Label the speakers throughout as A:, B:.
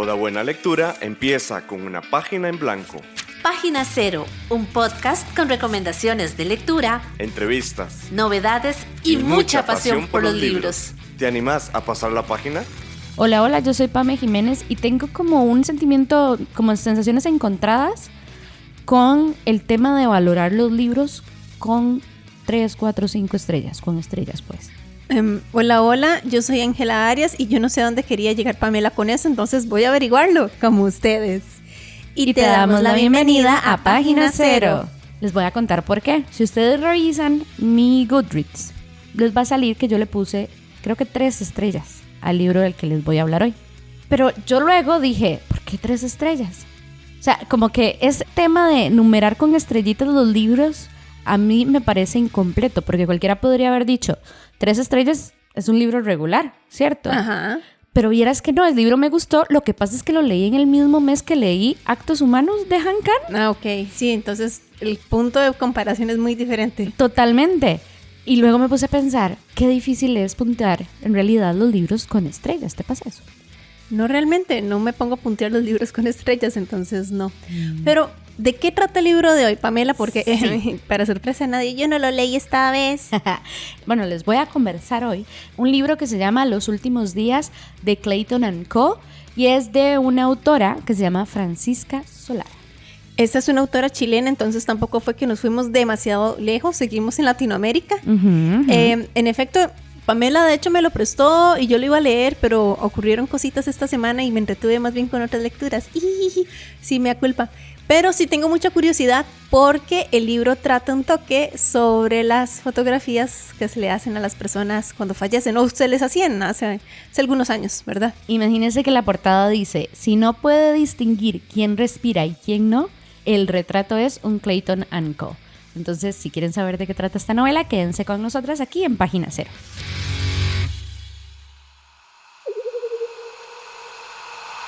A: Toda buena lectura empieza con una página en blanco.
B: Página Cero, un podcast con recomendaciones de lectura,
A: entrevistas,
B: novedades y mucha pasión por los libros.
A: ¿Te animás a pasar la página?
C: Hola, yo soy Pame Jiménez y tengo como un sentimiento, como sensaciones encontradas con el tema de valorar los libros con 3, 4, 5 estrellas, con estrellas pues.
D: Hola, yo soy Ángela Arias y yo no sé a dónde quería llegar Pamela con eso, entonces voy a averiguarlo como ustedes.
C: Y te damos la bienvenida a Página Cero. Les voy a contar por qué. Si ustedes revisan mi Goodreads, les va a salir que yo le puse, creo que 3 estrellas al libro del que les voy a hablar hoy. Pero yo luego dije, ¿por qué 3 estrellas? O sea, como que ese tema de numerar con estrellitas los libros a mí me parece incompleto, porque cualquiera podría haber dicho 3 estrellas es un libro regular, ¿cierto?
D: Ajá.
C: Pero vieras que no, el libro me gustó. Lo que pasa es que lo leí en el mismo mes que leí Actos Humanos de Han Kang.
D: Ah, ok. Sí, entonces el punto de comparación es muy diferente.
C: Totalmente. Y luego me puse a pensar, qué difícil es puntear en realidad los libros con estrellas. ¿Te pasa eso?
D: No, realmente, no me pongo a puntear los libros con estrellas, entonces no. Pero, ¿de qué trata el libro de hoy, Pamela? Porque
C: Sí.
D: para sorpresa de nadie, yo no lo leí esta vez.
C: Bueno, les voy a conversar hoy un libro que se llama Los Últimos Días de Clayton Co. Y es de una autora que se llama Francisca Solar.
D: Esta es una autora chilena, entonces tampoco fue que nos fuimos demasiado lejos, seguimos en Latinoamérica. En efecto, Pamela de hecho me lo prestó y yo lo iba a leer, pero ocurrieron cositas esta semana y me entretuve más bien con otras lecturas. Sí, me da culpa. Pero sí tengo mucha curiosidad porque el libro trata un toque sobre las fotografías que se le hacen a las personas cuando fallecen, o se les hacían hace algunos años, ¿verdad?
C: Imagínense que la portada dice, si no puede distinguir quién respira y quién no, el retrato es un Clayton Co. Entonces, si quieren saber de qué trata esta novela, quédense con nosotras aquí en Página Cero.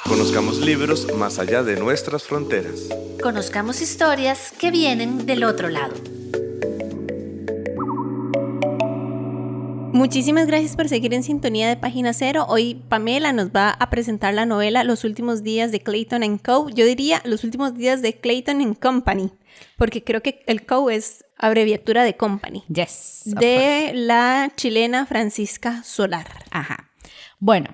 A: Conozcamos libros más allá de nuestras fronteras.
B: Conozcamos historias que vienen del otro lado.
D: Muchísimas gracias por seguir en sintonía de Página Cero. Hoy Pamela nos va a presentar la novela Los Últimos Días de Clayton Co. Yo diría Los Últimos Días de Clayton Company, porque creo que el Co es abreviatura de Company.
C: Yes.
D: De la chilena Francisca Solar.
C: Ajá. Bueno,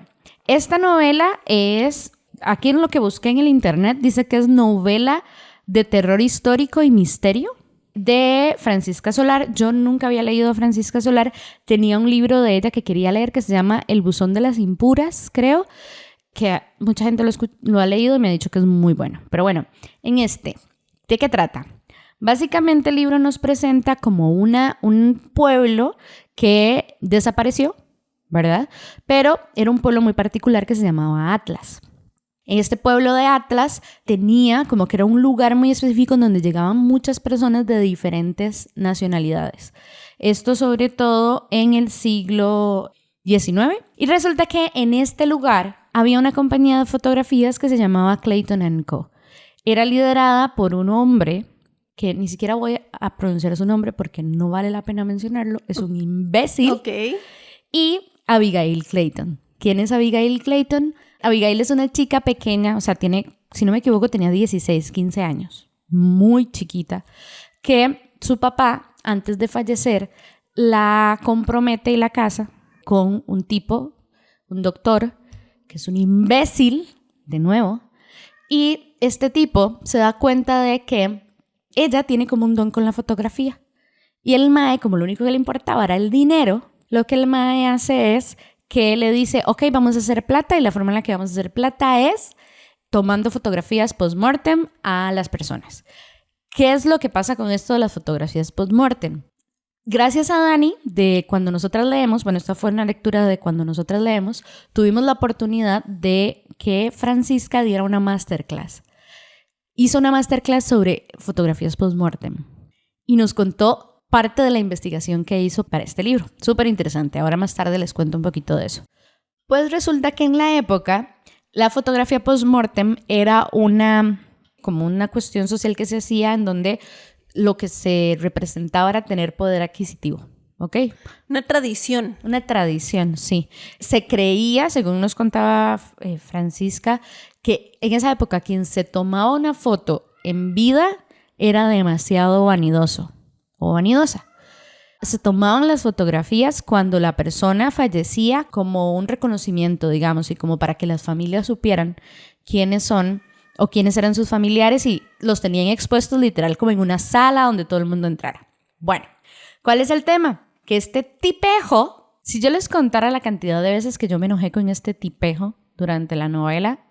C: esta novela es, aquí en lo que busqué en el internet, dice que es novela de terror histórico y misterio de Francisca Solar. Yo nunca había leído a Francisca Solar. Tenía un libro de ella que quería leer que se llama El buzón de las impuras, creo, que mucha gente lo ha leído y me ha dicho que es muy bueno. Pero bueno, ¿de qué trata? Básicamente el libro nos presenta como un pueblo que desapareció, ¿verdad? Pero era un pueblo muy particular que se llamaba Atlas. Este pueblo de Atlas tenía como que era un lugar muy específico en donde llegaban muchas personas de diferentes nacionalidades. Esto sobre todo en el siglo XIX. Y resulta que en este lugar había una compañía de fotografías que se llamaba Clayton Co. Era liderada por un hombre que ni siquiera voy a pronunciar su nombre porque no vale la pena mencionarlo. Es un imbécil.
D: Ok.
C: Y Abigail Clayton. ¿Quién es Abigail Clayton? Abigail es una chica pequeña, o sea, si no me equivoco, tenía 16, 15 años, muy chiquita, que su papá, antes de fallecer, la compromete y la casa con un tipo, un doctor, que es un imbécil, de nuevo, y este tipo se da cuenta de que ella tiene como un don con la fotografía. Y el mae, como lo único que le importaba era el dinero, lo que el mae hace es que le dice, ok, vamos a hacer plata, y la forma en la que vamos a hacer plata es tomando fotografías post-mortem a las personas. ¿Qué es lo que pasa con esto de las fotografías post-mortem? Gracias a Dani, de Cuando Nosotras Leemos, bueno, esta fue una lectura de Cuando Nosotras Leemos, tuvimos la oportunidad de que Francisca diera una masterclass. Hizo una masterclass sobre fotografías post-mortem y nos contó parte de la investigación que hizo para este libro. Súper interesante. Ahora más tarde les cuento un poquito de eso. Pues resulta que en la época la fotografía post-mortem era como una cuestión social que se hacía en donde lo que se representaba era tener poder adquisitivo. ¿Ok?
D: Una tradición.
C: Una tradición, sí. Se creía, según nos contaba Francisca, que en esa época quien se tomaba una foto en vida era demasiado vanidoso o vanidosa. Se tomaban las fotografías cuando la persona fallecía como un reconocimiento, digamos, y como para que las familias supieran quiénes son o quiénes eran sus familiares y los tenían expuestos literal como en una sala donde todo el mundo entrara. Bueno, ¿cuál es el tema? Que este tipejo, si yo les contara la cantidad de veces que yo me enojé con este tipejo durante la novela,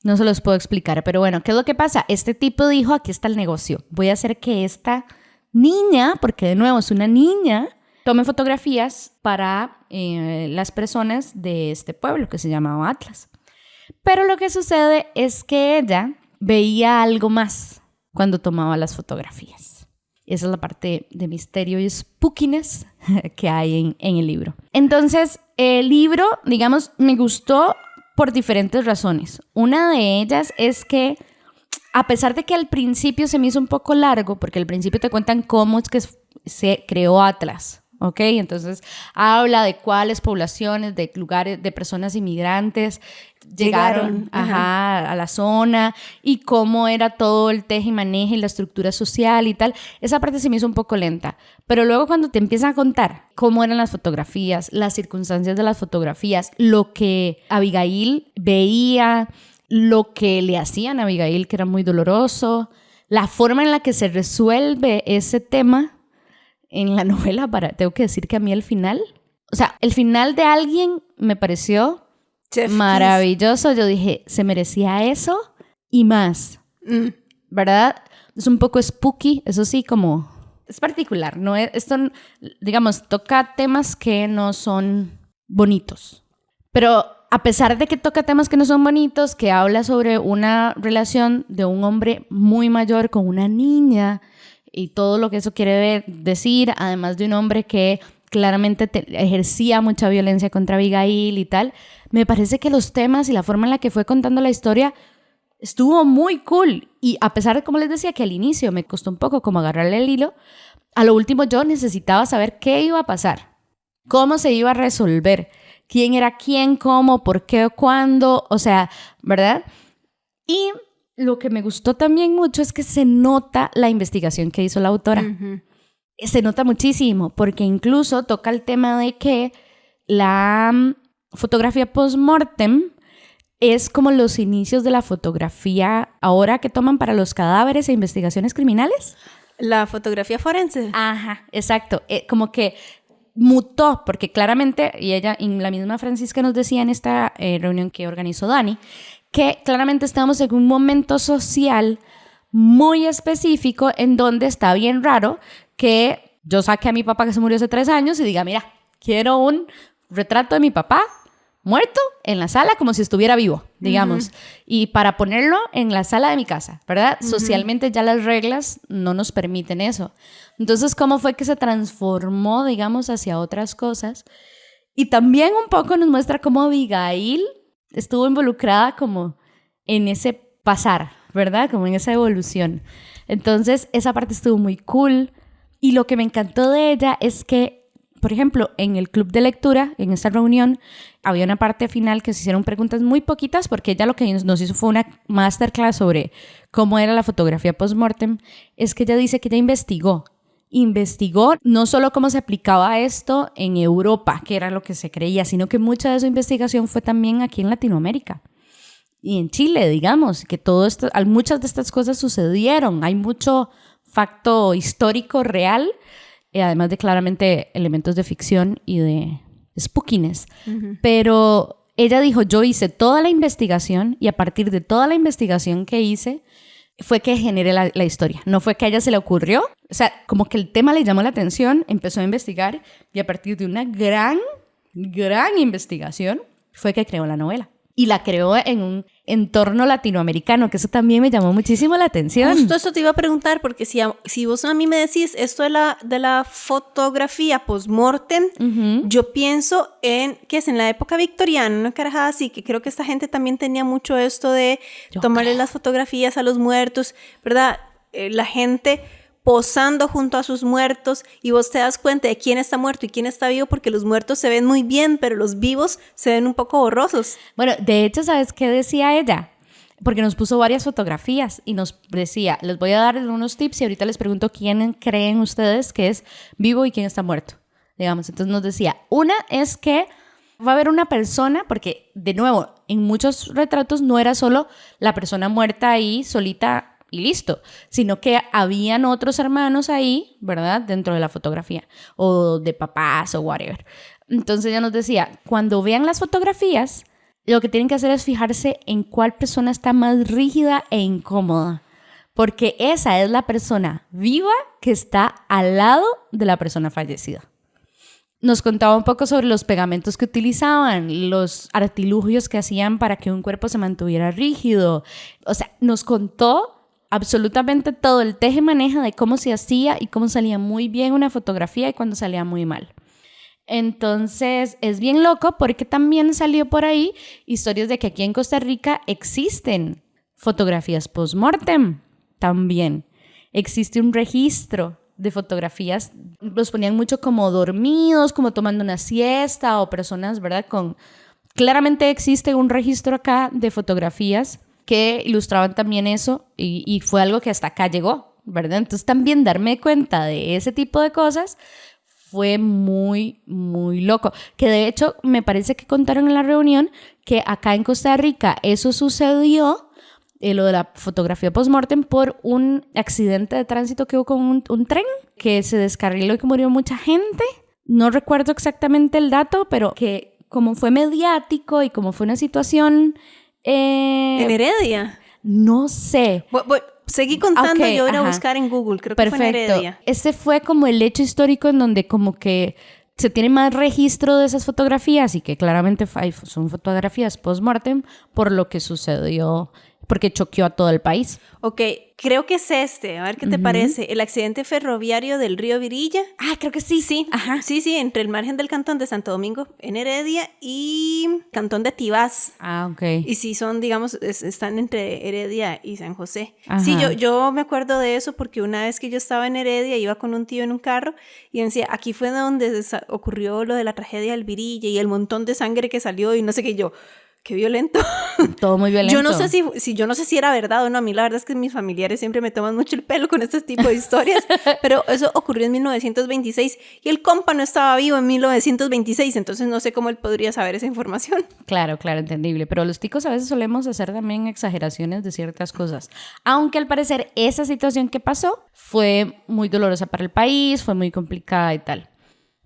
C: no se los puedo explicar. Pero bueno, ¿qué es lo que pasa? Este tipo dijo, aquí está el negocio. Voy a hacer que esta niña, porque de nuevo es una niña, tome fotografías para las personas de este pueblo que se llamaba Atlas. Pero lo que sucede es que ella veía algo más cuando tomaba las fotografías. Esa es la parte de misterio y spookiness que hay en el libro. Entonces, el libro, digamos, me gustó por diferentes razones. Una de ellas es que, a pesar de que al principio se me hizo un poco largo, porque al principio te cuentan cómo es que se creó Atlas, ¿ok? Entonces habla de cuáles poblaciones, de lugares, de personas inmigrantes llegaron a la zona y cómo era todo el teje y maneje y la estructura social y tal. Esa parte se me hizo un poco lenta. Pero luego cuando te empiezan a contar cómo eran las fotografías, las circunstancias de las fotografías, lo que Abigail veía, lo que le hacían a Abigail, que era muy doloroso, la forma en la que se resuelve ese tema en la novela, tengo que decir que a mí el final de Alguien me pareció maravilloso. Yo dije, se merecía eso y más, ¿verdad? Es un poco spooky, eso sí, como es particular, ¿no? Esto, digamos, toca temas que no son bonitos, pero a pesar de que toca temas que no son bonitos, que habla sobre una relación de un hombre muy mayor con una niña y todo lo que eso quiere decir, además de un hombre que claramente ejercía mucha violencia contra Abigail y tal, me parece que los temas y la forma en la que fue contando la historia estuvo muy cool. Y a pesar de, como les decía, que al inicio me costó un poco como agarrarle el hilo, a lo último yo necesitaba saber qué iba a pasar, cómo se iba a resolver, quién era quién, cómo, por qué, cuándo, o sea, ¿verdad? Y lo que me gustó también mucho es que se nota la investigación que hizo la autora. Uh-huh. Se nota muchísimo, porque incluso toca el tema de que la fotografía post-mortem es como los inicios de la fotografía ahora que toman para los cadáveres e investigaciones criminales.
D: La fotografía forense.
C: Ajá, exacto. Como que mutó, porque claramente, y ella, y la misma Francisca nos decía en esta reunión que organizó Dani, que claramente estamos en un momento social muy específico en donde está bien raro que yo saque a mi papá que se murió hace 3 años y diga, mira, quiero un retrato de mi papá muerto en la sala como si estuviera vivo, digamos, y para ponerlo en la sala de mi casa, ¿verdad? Socialmente ya las reglas no nos permiten eso. Entonces, ¿cómo fue que se transformó, digamos, hacia otras cosas? Y también un poco nos muestra cómo Abigail estuvo involucrada como en ese pasar, ¿verdad? Como en esa evolución. Entonces, esa parte estuvo muy cool. Y lo que me encantó de ella es que, por ejemplo, en el club de lectura, en esta reunión, había una parte final que se hicieron preguntas muy poquitas porque ella lo que nos hizo fue una masterclass sobre cómo era la fotografía post-mortem. Es que ella dice que ella investigó no solo cómo se aplicaba esto en Europa, que era lo que se creía, sino que mucha de su investigación fue también aquí en Latinoamérica y en Chile, digamos, que todo esto, muchas de estas cosas sucedieron. Hay mucho facto histórico real, además de claramente elementos de ficción y de spookiness. Pero ella dijo, yo hice toda la investigación y a partir de toda la investigación que hice fue que generé la historia. No fue que a ella se le ocurrió. O sea, como que el tema le llamó la atención, empezó a investigar y a partir de una gran investigación fue que creó la novela. Y la creó en un entorno latinoamericano, que eso también me llamó muchísimo la atención.
D: Justo eso te iba a preguntar, porque si vos a mí me decís esto de la fotografía post-mortem, yo pienso que es en la época victoriana, una carajada así, que creo que esta gente también tenía mucho esto de tomarle las fotografías a los muertos, ¿verdad? La gente posando junto a sus muertos y vos te das cuenta de quién está muerto y quién está vivo porque los muertos se ven muy bien, pero los vivos se ven un poco borrosos.
C: Bueno, de hecho, ¿sabes qué decía ella? porque nos puso varias fotografías y nos decía, les voy a dar unos tips y ahorita les pregunto quién creen ustedes que es vivo y quién está muerto, digamos. Entonces nos decía, una es que va a haber una persona, porque de nuevo, en muchos retratos no era solo la persona muerta ahí solita y listo, sino que habían otros hermanos ahí, ¿verdad? Dentro de la fotografía, o de papás o whatever. Entonces ella nos decía, cuando vean las fotografías, lo que tienen que hacer es fijarse en cuál persona está más rígida e incómoda, porque esa es la persona viva que está al lado de la persona fallecida. Nos contaba un poco sobre los pegamentos que utilizaban, los artilugios que hacían para que un cuerpo se mantuviera rígido. O sea, nos contó absolutamente todo el teje-maneja de cómo se hacía y cómo salía muy bien una fotografía y cuando salía muy mal. Entonces, es bien loco porque también salió por ahí historias de que aquí en Costa Rica existen fotografías post-mortem también. Existe un registro de fotografías, los ponían mucho como dormidos, como tomando una siesta o personas, ¿verdad? Claramente existe un registro acá de fotografías que ilustraban también eso y fue algo que hasta acá llegó, ¿verdad? Entonces también darme cuenta de ese tipo de cosas fue muy, muy loco. Que de hecho me parece que contaron en la reunión que acá en Costa Rica eso sucedió, lo de la fotografía post-mortem, por un accidente de tránsito que hubo con un tren que se descarriló y que murió mucha gente. No recuerdo exactamente el dato, pero que como fue mediático y como fue una situación...
D: ¿En Heredia?
C: No sé.
D: Seguí contando,
C: okay,
D: yo voy a buscar en Google, creo que fue en Heredia.
C: Este fue como el hecho histórico en donde como que se tiene más registro de esas fotografías y que claramente son fotografías post-mortem por lo que sucedió, porque choqueó a todo el país.
D: Ok, creo que es a ver qué te parece, el accidente ferroviario del río Virilla.
C: Ah, creo que sí.
D: Sí,
C: ajá.
D: Sí, entre el margen del cantón de Santo Domingo en Heredia y cantón de Tibás.
C: Ah, ok.
D: Y sí son, digamos, están entre Heredia y San José.
C: Ajá.
D: Sí, yo me acuerdo de eso porque una vez que yo estaba en Heredia, iba con un tío en un carro y decía, aquí fue donde ocurrió lo de la tragedia del Virilla y el montón de sangre que salió y no sé qué. Yo, qué violento.
C: Todo muy violento.
D: Yo no sé si era verdad o no. A mí la verdad es que mis familiares siempre me toman mucho el pelo con este tipo de historias. Pero eso ocurrió en 1926 y el compa no estaba vivo en 1926. Entonces no sé cómo él podría saber esa información.
C: Claro, entendible. Pero los ticos a veces solemos hacer también exageraciones de ciertas cosas. Aunque al parecer esa situación que pasó fue muy dolorosa para el país, fue muy complicada y tal.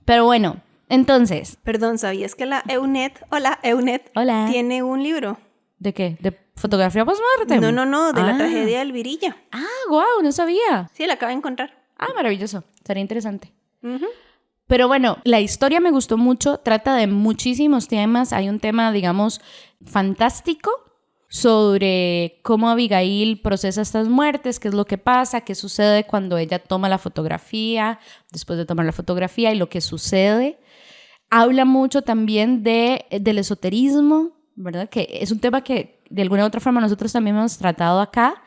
C: Pero bueno... Entonces...
D: Perdón, ¿sabías que la EUNET, EUNET,
C: hola,
D: tiene un libro?
C: ¿De qué? ¿De fotografía post-mortem?
D: No, de la tragedia del Virilla.
C: Ah, guau, no sabía.
D: Sí, la acabo de encontrar.
C: Ah, maravilloso. Sería interesante.
D: Uh-huh.
C: Pero bueno, la historia me gustó mucho. Trata de muchísimos temas. Hay un tema, digamos, fantástico sobre cómo Abigail procesa estas muertes, qué es lo que pasa, qué sucede cuando ella toma la fotografía, después de tomar la fotografía y lo que sucede. Habla mucho también del esoterismo, ¿verdad? Que es un tema que de alguna u otra forma nosotros también hemos tratado acá.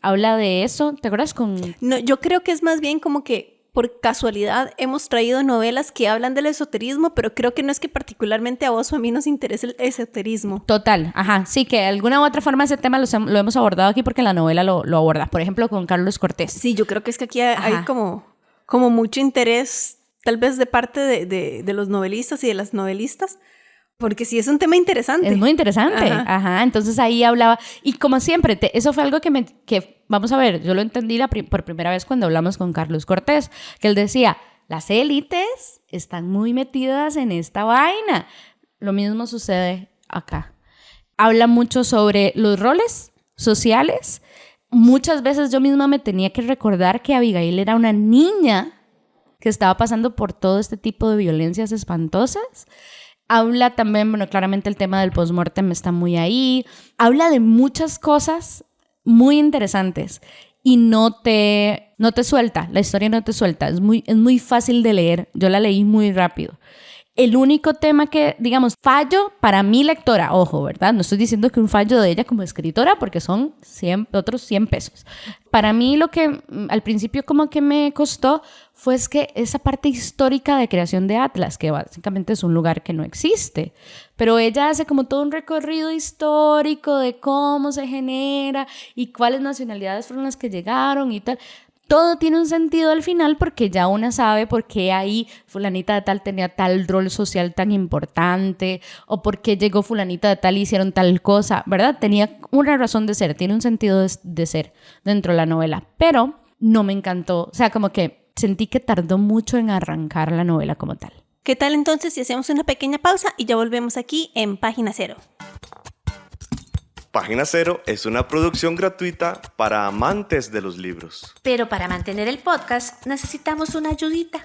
C: Habla de eso. ¿Te acuerdas
D: No, yo creo que es más bien como que por casualidad hemos traído novelas que hablan del esoterismo, pero creo que no es que particularmente a vos o a mí nos interese el esoterismo.
C: Total, ajá. Sí, que de alguna u otra forma ese tema lo hemos abordado aquí porque la novela lo aborda. Por ejemplo, con Carlos Cortés.
D: Sí, yo creo que es que aquí hay como mucho interés, tal vez de parte de los novelistas y de las novelistas, porque sí es un tema interesante.
C: Es muy interesante, ajá. Entonces ahí hablaba, y como siempre, eso fue algo que vamos a ver, yo lo entendí por primera vez cuando hablamos con Carlos Cortés, que él decía, las élites están muy metidas en esta vaina. Lo mismo sucede acá. Habla mucho sobre los roles sociales. Muchas veces yo misma me tenía que recordar que Abigail era una niña que estaba pasando por todo este tipo de violencias espantosas. Habla también, bueno, claramente el tema del postmortem está muy ahí. Habla de muchas cosas muy interesantes y no te suelta, la historia no te suelta. Es muy fácil de leer. Yo la leí muy rápido. El único tema que, digamos, fallo para mi lectora, ojo, ¿verdad? No estoy diciendo que un fallo de ella como escritora porque son otros 100 pesos. Para mí lo que al principio como que me costó fue es que esa parte histórica de creación de Atlas, que básicamente es un lugar que no existe, pero ella hace como todo un recorrido histórico de cómo se genera y cuáles nacionalidades fueron las que llegaron y tal. Todo tiene un sentido al final porque ya una sabe por qué ahí fulanita de tal tenía tal rol social tan importante o por qué llegó fulanita de tal y hicieron tal cosa, ¿verdad? Tenía una razón de ser, tiene un sentido de ser dentro de la novela, pero no me encantó, o sea, como que sentí que tardó mucho en arrancar la novela como tal.
D: ¿Qué tal entonces si hacemos una pequeña pausa y ya volvemos aquí en Página Cero?
A: Página Cero es una producción gratuita para amantes de los libros.
B: Pero para mantener el podcast necesitamos una ayudita.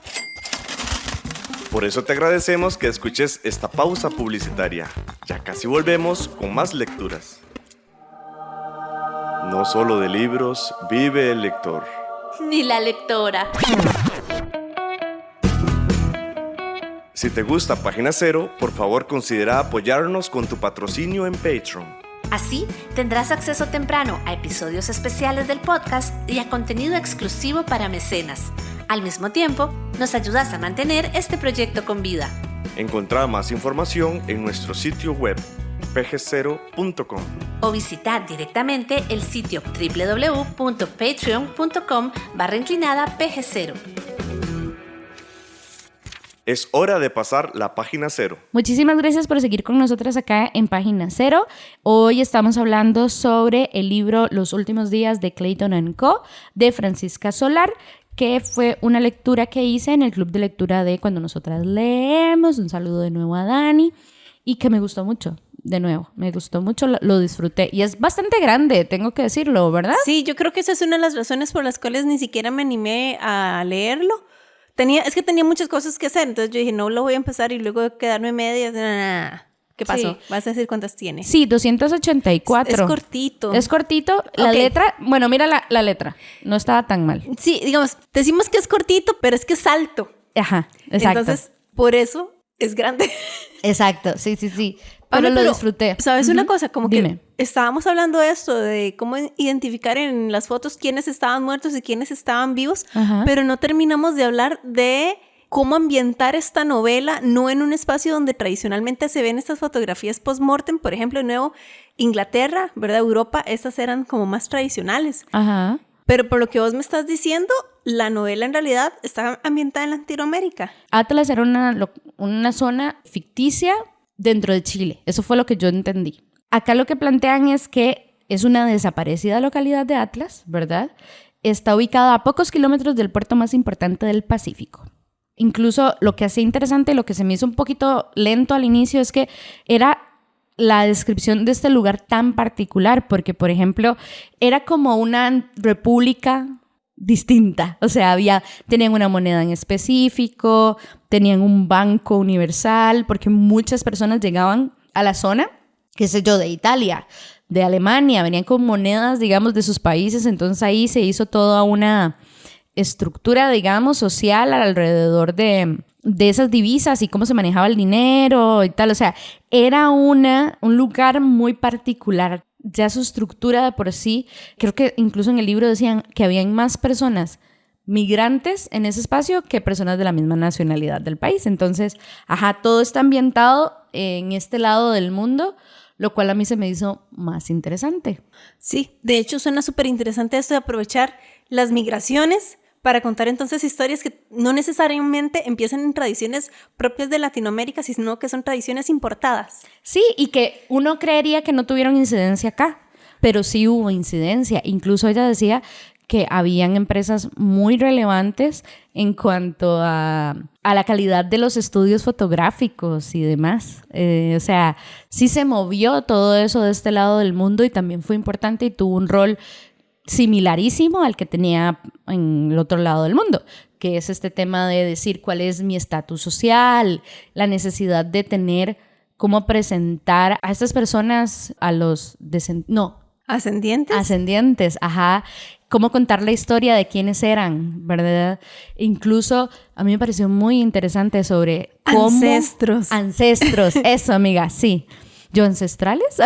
A: Por eso te agradecemos que escuches esta pausa publicitaria. Ya casi volvemos con más lecturas. No solo de libros vive el lector.
B: Ni la lectora.
A: Si te gusta Página Cero, por favor considera apoyarnos con tu patrocinio en Patreon.
B: Así tendrás acceso temprano a episodios especiales del podcast y a contenido exclusivo para mecenas. Al mismo tiempo, nos ayudas a mantener este proyecto con vida.
A: Encontrá más información en nuestro sitio web pg0.com
B: o visitar directamente el sitio www.patreon.com/pg0.
A: Es hora de pasar la página cero.
C: Muchísimas gracias por seguir con nosotras acá en Página Cero. Hoy estamos hablando sobre el libro Los últimos días de Clayton & Co. de Francisca Solar, que fue una lectura que hice en el club de lectura de Cuando Nosotras Leemos. Un saludo de nuevo a Dani y que me gustó mucho. De nuevo, me gustó mucho, lo disfruté. Y es bastante grande, tengo que decirlo, ¿verdad?
D: Sí, yo creo que esa es una de las razones por las cuales ni siquiera me animé a leerlo. Es que tenía muchas cosas que hacer, entonces yo dije, no lo voy a empezar y luego quedarme media. ¿Qué pasó?
C: Sí.
D: ¿Vas a decir cuántas tiene?
C: Sí, 284.
D: Es cortito.
C: Es cortito. La
D: Ok.
C: letra, bueno, mira la letra. No estaba tan mal.
D: Sí, digamos, decimos que es cortito, pero es que es alto.
C: Ajá, exacto.
D: Entonces, por eso es grande.
C: Exacto, sí. Pero
D: Pame,
C: lo disfruté.
D: ¿Sabes una cosa? Como
C: Dime.
D: que estábamos hablando de esto, de cómo identificar en las fotos quiénes estaban muertos y quiénes estaban vivos,
C: Ajá.
D: pero no terminamos de hablar de cómo ambientar esta novela, no en un espacio donde tradicionalmente se ven estas fotografías post-mortem, por ejemplo, de nuevo, Inglaterra, ¿verdad? Europa, estas eran como más tradicionales.
C: Ajá.
D: Pero por lo que vos me estás diciendo, la novela en realidad está ambientada en Latinoamérica.
C: Atlas era una zona ficticia dentro de Chile. Eso fue lo que yo entendí. Acá lo que plantean es que es una desaparecida localidad de Atlas, ¿verdad? Está ubicada a pocos kilómetros del puerto más importante del Pacífico. Incluso lo que hacía interesante, lo que se me hizo un poquito lento al inicio, es que era la descripción de este lugar tan particular, porque, por ejemplo, era como una república distinta. O sea, tenían una moneda en específico, tenían un banco universal, porque muchas personas llegaban a la zona, qué sé yo, de Italia, de Alemania, venían con monedas, digamos, de sus países. Entonces ahí se hizo toda una estructura, digamos, social alrededor de esas divisas y cómo se manejaba el dinero y tal. O sea, era un lugar muy particular. Ya su estructura de por sí, creo que incluso en el libro decían que habían más personas migrantes en ese espacio que personas de la misma nacionalidad del país. Entonces, todo está ambientado en este lado del mundo, lo cual a mí se me hizo más interesante.
D: Sí, de hecho suena súper interesante esto de aprovechar las migraciones para contar entonces historias que no necesariamente empiezan en tradiciones propias de Latinoamérica, sino que son tradiciones importadas.
C: Sí, y que uno creería que no tuvieron incidencia acá, pero sí hubo incidencia. Incluso ella decía que habían empresas muy relevantes en cuanto a la calidad de los estudios fotográficos y demás. O sea, sí se movió todo eso de este lado del mundo y también fue importante y tuvo un rol similarísimo al que tenía en el otro lado del mundo, que es este tema de decir cuál es mi estatus social, la necesidad de tener cómo presentar a estas personas, a los ascendientes, cómo contar la historia de quiénes eran, ¿verdad? Incluso a mí me pareció muy interesante sobre cómo...
D: Ancestros,
C: eso, amiga, sí. ¿Yo ancestrales?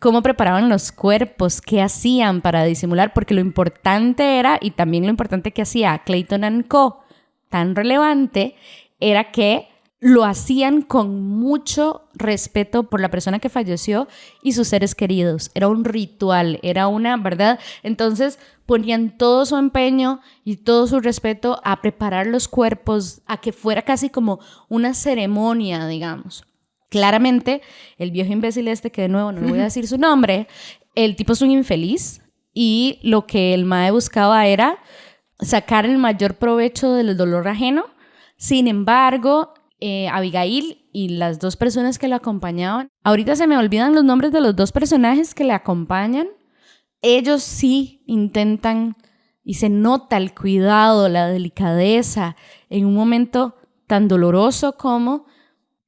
C: cómo preparaban los cuerpos, qué hacían para disimular, porque lo importante era, y también lo importante que hacía Clayton & Co., tan relevante, era que lo hacían con mucho respeto por la persona que falleció y sus seres queridos. Era un ritual, era una, ¿verdad? Entonces ponían todo su empeño y todo su respeto a preparar los cuerpos, a que fuera casi como una ceremonia, digamos. Claramente, el viejo imbécil este, que de nuevo no le voy a decir su nombre, el tipo es un infeliz y lo que el mae buscaba era sacar el mayor provecho del dolor ajeno. Sin embargo, Abigail y las dos personas que la acompañaban, ahorita se me olvidan los nombres de los dos personajes que la acompañan, ellos sí intentan y se nota el cuidado, la delicadeza en un momento tan doloroso como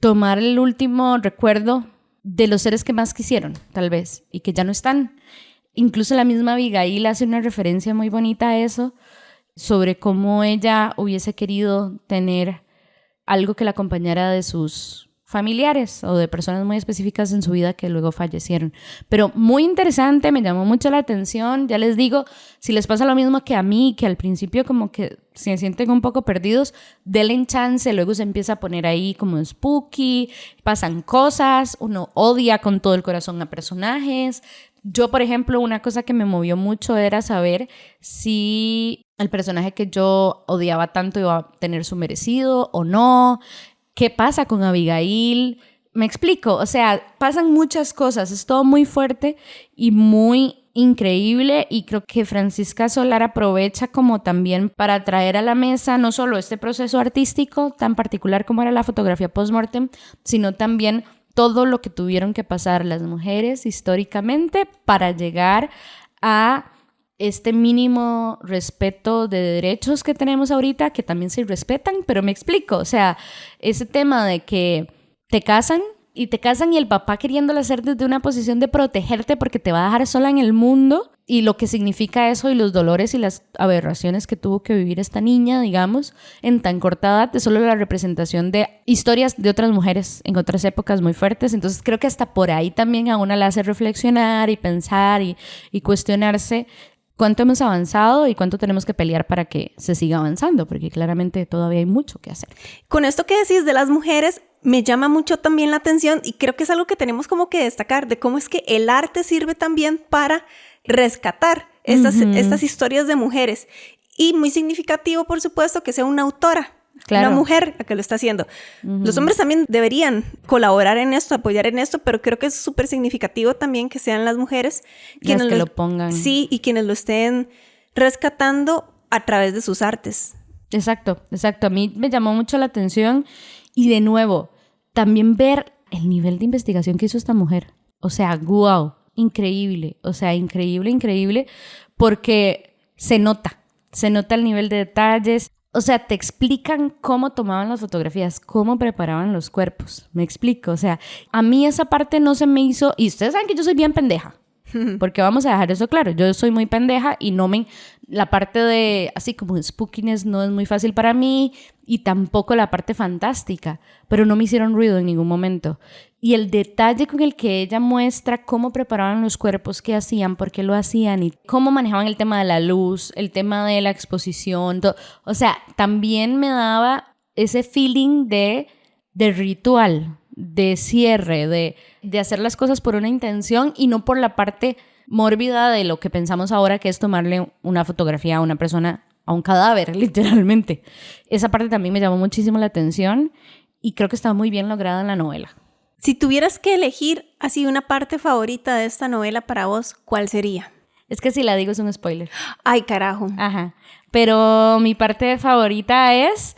C: tomar el último recuerdo de los seres que más quisieron, tal vez, y que ya no están. Incluso la misma Abigail hace una referencia muy bonita a eso, sobre cómo ella hubiese querido tener algo que la acompañara de sus familiares o de personas muy específicas en su vida que luego fallecieron. Pero muy interesante, me llamó mucho la atención. Ya les digo, si les pasa lo mismo que a mí, que al principio como que se sienten un poco perdidos, denle chance, luego se empieza a poner ahí como spooky, pasan cosas, uno odia con todo el corazón a personajes. Yo, por ejemplo, una cosa que me movió mucho era saber si el personaje que yo odiaba tanto iba a tener su merecido o no. ¿Qué pasa con Abigail? Me explico, o sea, pasan muchas cosas, es todo muy fuerte y muy increíble, y creo que Francisca Solar aprovecha como también para traer a la mesa no solo este proceso artístico tan particular como era la fotografía post-mortem, sino también todo lo que tuvieron que pasar las mujeres históricamente para llegar a este mínimo respeto de derechos que tenemos ahorita, que también se respetan, pero me explico, o sea, ese tema de que te casan y el papá queriéndolo hacer desde una posición de protegerte porque te va a dejar sola en el mundo, y lo que significa eso y los dolores y las aberraciones que tuvo que vivir esta niña, digamos, en tan corta edad, de solo la representación de historias de otras mujeres en otras épocas muy fuertes. Entonces creo que hasta por ahí también a una la hace reflexionar y pensar y cuestionarse cuánto hemos avanzado y cuánto tenemos que pelear para que se siga avanzando, porque claramente todavía hay mucho que hacer.
D: Con esto que decís de las mujeres, me llama mucho también la atención, y creo que es algo que tenemos como que destacar, de cómo es que el arte sirve también para rescatar estas historias de mujeres. Y muy significativo, por supuesto, que sea una autora. Claro. Una mujer la que lo está haciendo. Los hombres también deberían colaborar en esto, apoyar en esto, pero creo que es súper significativo también que sean las mujeres quienes
C: lo pongan.
D: Sí, y quienes lo estén rescatando a través de sus artes.
C: Exacto. A mí me llamó mucho la atención, y de nuevo, también ver el nivel de investigación que hizo esta mujer. O sea, wow, increíble. O sea, increíble, porque se nota el nivel de detalles. O sea, te explican cómo tomaban las fotografías, cómo preparaban los cuerpos. Me explico, o sea, a mí esa parte no se me hizo... Y ustedes saben que yo soy bien pendeja, porque vamos a dejar eso claro. Yo soy muy pendeja y la parte de, así como de spookiness no es muy fácil para mí, y tampoco la parte fantástica, pero no me hicieron ruido en ningún momento. Y el detalle con el que ella muestra cómo preparaban los cuerpos, qué hacían, por qué lo hacían y cómo manejaban el tema de la luz, el tema de la exposición, todo. O sea, también me daba ese feeling de ritual, de cierre, de hacer las cosas por una intención y no por la parte mórbida de lo que pensamos ahora, que es tomarle una fotografía a una persona, a un cadáver, literalmente. Esa parte también me llamó muchísimo la atención y creo que está muy bien lograda en la novela.
D: Si tuvieras que elegir así una parte favorita de esta novela para vos, ¿cuál sería?
C: Es que si la digo es un spoiler.
D: Ay, carajo.
C: Ajá. Pero mi parte favorita es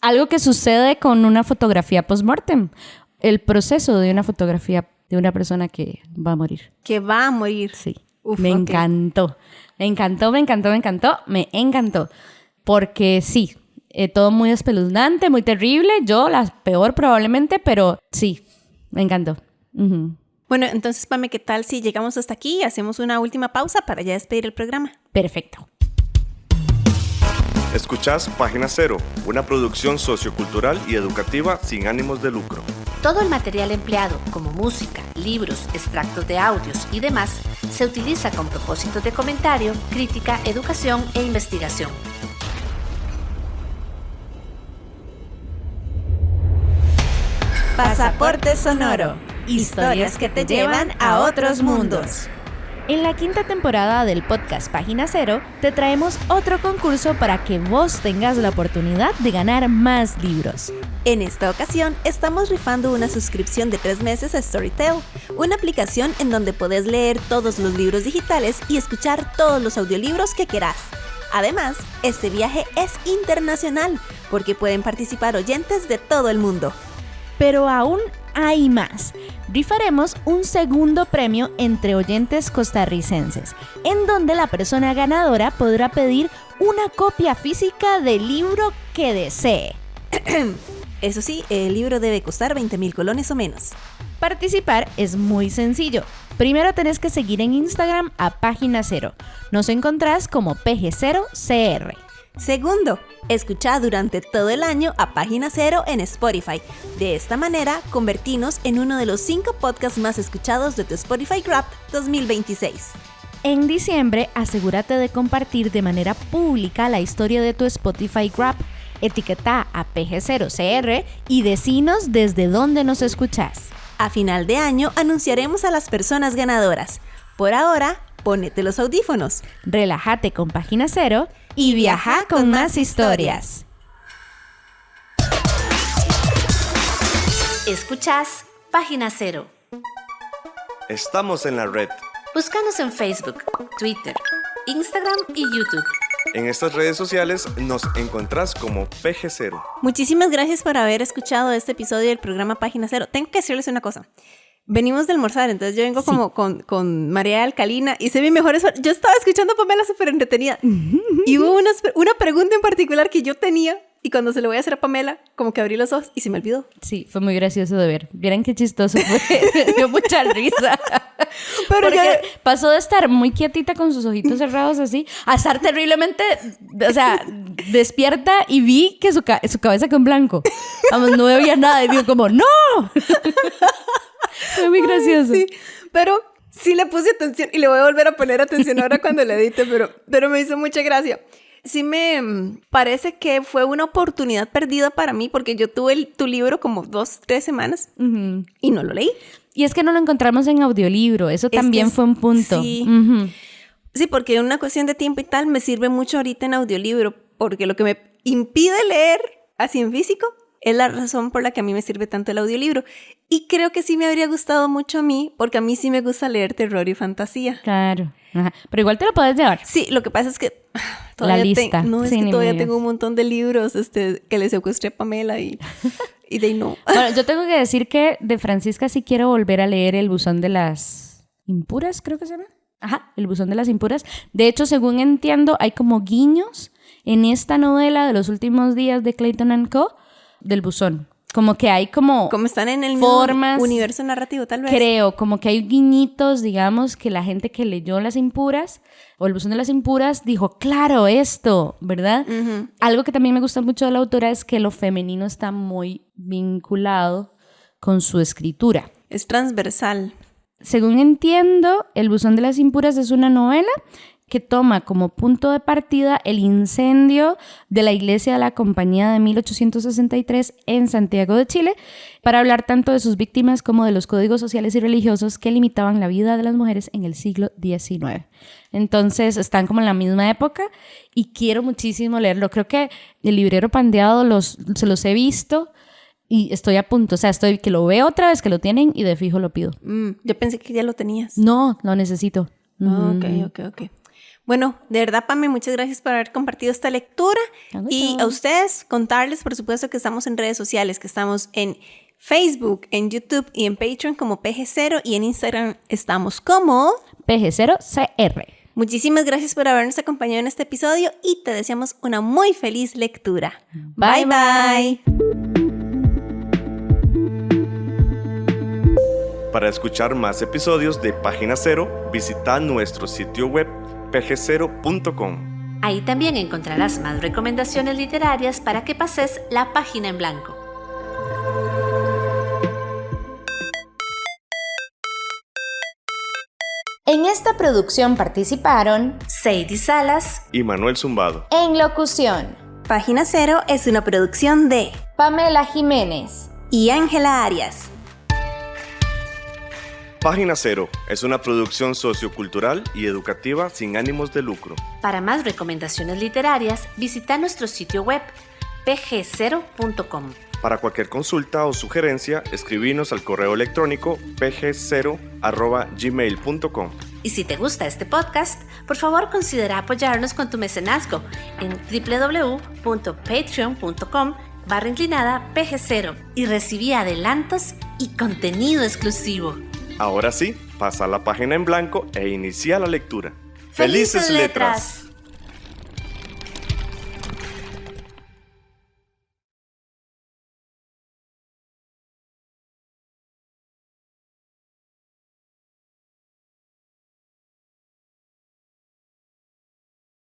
C: algo que sucede con una fotografía post-mortem. El proceso de una fotografía de una persona que va a morir.
D: Que va a morir.
C: Sí. Uf, me encantó. Me encantó. Porque sí, todo muy espeluznante, muy terrible. Yo la peor probablemente, pero sí, me encantó.
D: Bueno, entonces, Pame, ¿qué tal si llegamos hasta aquí y hacemos una última pausa para ya despedir el programa?
C: Perfecto.
A: Escuchás Página Cero, una producción sociocultural y educativa sin ánimos de lucro.
B: Todo el material empleado, como música, libros, extractos de audios y demás, se utiliza con propósitos de comentario, crítica, educación e investigación.
D: Pasaporte Sonoro. Historias que te llevan a otros mundos.
C: En la 5ª temporada del podcast Página Cero, te traemos otro concurso para que vos tengas la oportunidad de ganar más libros.
D: En esta ocasión, estamos rifando una suscripción de 3 meses a Storytel, una aplicación en donde podés leer todos los libros digitales y escuchar todos los audiolibros que querás. Además, este viaje es internacional, porque pueden participar oyentes de todo el mundo.
C: Pero aún hay más. Rifaremos un segundo premio entre oyentes costarricenses, en donde la persona ganadora podrá pedir una copia física del libro que desee.
D: Eso sí, el libro debe costar 20,000 colones o menos.
C: Participar es muy sencillo. Primero tenés que seguir en Instagram a Página Cero. Nos encontrás como PG0CR.
D: Segundo, escucha durante todo el año a Página Cero en Spotify. De esta manera, convertinos en uno de los 5 podcasts más escuchados de tu Spotify Wrapped 2026.
C: En diciembre, asegúrate de compartir de manera pública la historia de tu Spotify Wrapped. Etiqueta a PG0CR y decinos desde dónde nos escuchás.
D: A final de año anunciaremos a las personas ganadoras. Por ahora, ponete los audífonos.
C: Relájate con Página Cero y viaja con más historias.
B: Escuchás Página Cero.
A: Estamos en la red.
B: Búscanos en Facebook, Twitter, Instagram y YouTube.
A: En estas redes sociales nos encontrás como PG0.
D: Muchísimas gracias por haber escuchado este episodio del programa Página Cero. Tengo que decirles una cosa. Venimos de almorzar, entonces yo vengo como con María Alcalina y sé mi mejor esfuerzo. Yo estaba escuchando a Pamela súper entretenida y hubo una pregunta en particular que yo tenía y cuando se lo voy a hacer a Pamela, como que abrí los ojos y se me olvidó.
C: Sí, fue muy gracioso de ver. Vieran qué chistoso fue. Me dio mucha risa.
D: Pero
C: porque pasó de estar muy quietita con sus ojitos cerrados así a estar terriblemente, o sea, despierta y vi que su cabeza quedó en blanco. Vamos, no veía nada y digo como, ¡no! Fue muy gracioso.
D: Sí, pero sí le puse atención y le voy a volver a poner atención ahora cuando le edite, pero me hizo mucha gracia. Sí me parece que fue una oportunidad perdida para mí porque yo tuve tu libro como 2-3 semanas y no lo leí.
C: Y es que no lo encontramos en audiolibro, eso también fue un punto.
D: Sí. Sí, porque una cuestión de tiempo y tal me sirve mucho ahorita en audiolibro porque lo que me impide leer así en físico es la razón por la que a mí me sirve tanto el audiolibro. Y creo que sí me habría gustado mucho a mí, porque a mí sí me gusta leer terror y fantasía.
C: Claro. Ajá. Pero igual te lo puedes llevar.
D: Sí, lo que pasa es que todavía
C: la lista.
D: Es que todavía tengo un montón de libros que le secuestré a Pamela y de ahí no.
C: Bueno, yo tengo que decir que de Francisca sí quiero volver a leer El buzón de las impuras, creo que se llama. Ajá, El buzón de las impuras. De hecho, según entiendo, hay como guiños en esta novela de los últimos días de Clayton & Co. del buzón. Como que hay como
D: están en el
C: formas,
D: mismo universo narrativo, tal vez.
C: Creo, como que hay guiñitos, digamos, que la gente que leyó Las Impuras o El buzón de las impuras dijo, claro, esto, ¿verdad? Uh-huh. Algo que también me gusta mucho de la autora es que lo femenino está muy vinculado con su escritura.
D: Es transversal.
C: Según entiendo, El buzón de las impuras es una novela que toma como punto de partida el incendio de la iglesia de la Compañía de 1863 en Santiago de Chile, para hablar tanto de sus víctimas como de los códigos sociales y religiosos que limitaban la vida de las mujeres en el siglo XIX. Entonces están como en la misma época y quiero muchísimo leerlo. Creo que El librero pandeado se los he visto y estoy a punto, o sea, estoy que lo veo otra vez, que lo tienen y de fijo lo pido.
D: Yo pensé que ya lo tenías.
C: No, lo necesito.
D: Ok. Bueno, de verdad, Pame, muchas gracias por haber compartido esta lectura. Y a ustedes, contarles, por supuesto, que estamos en redes sociales, que estamos en Facebook, en YouTube y en Patreon como PG0 y en Instagram estamos como
C: PG0CR.
D: Muchísimas gracias por habernos acompañado en este episodio y te deseamos una muy feliz lectura. Bye, bye.
A: Para escuchar más episodios de Página Cero, visita nuestro sitio web pg0.com.
B: Ahí también encontrarás más recomendaciones literarias para que pases la página en blanco.
C: En esta producción participaron
B: Sadie Salas
A: y Manuel Zumbado.
C: en locución
D: Página Cero es una producción de
C: Pamela Jiménez
D: y Ángela Arias.
A: Página Cero es una producción sociocultural y educativa sin ánimos de lucro.
B: Para más recomendaciones literarias, visita nuestro sitio web pg0.com.
A: Para cualquier consulta o sugerencia, escribinos al correo electrónico pg0@gmail.com.
B: Y si te gusta este podcast, por favor considera apoyarnos con tu mecenazgo en www.patreon.com/pg0 y recibí adelantos y contenido exclusivo.
A: Ahora sí, pasa la página en blanco e inicia la lectura.
B: ¡Felices letras!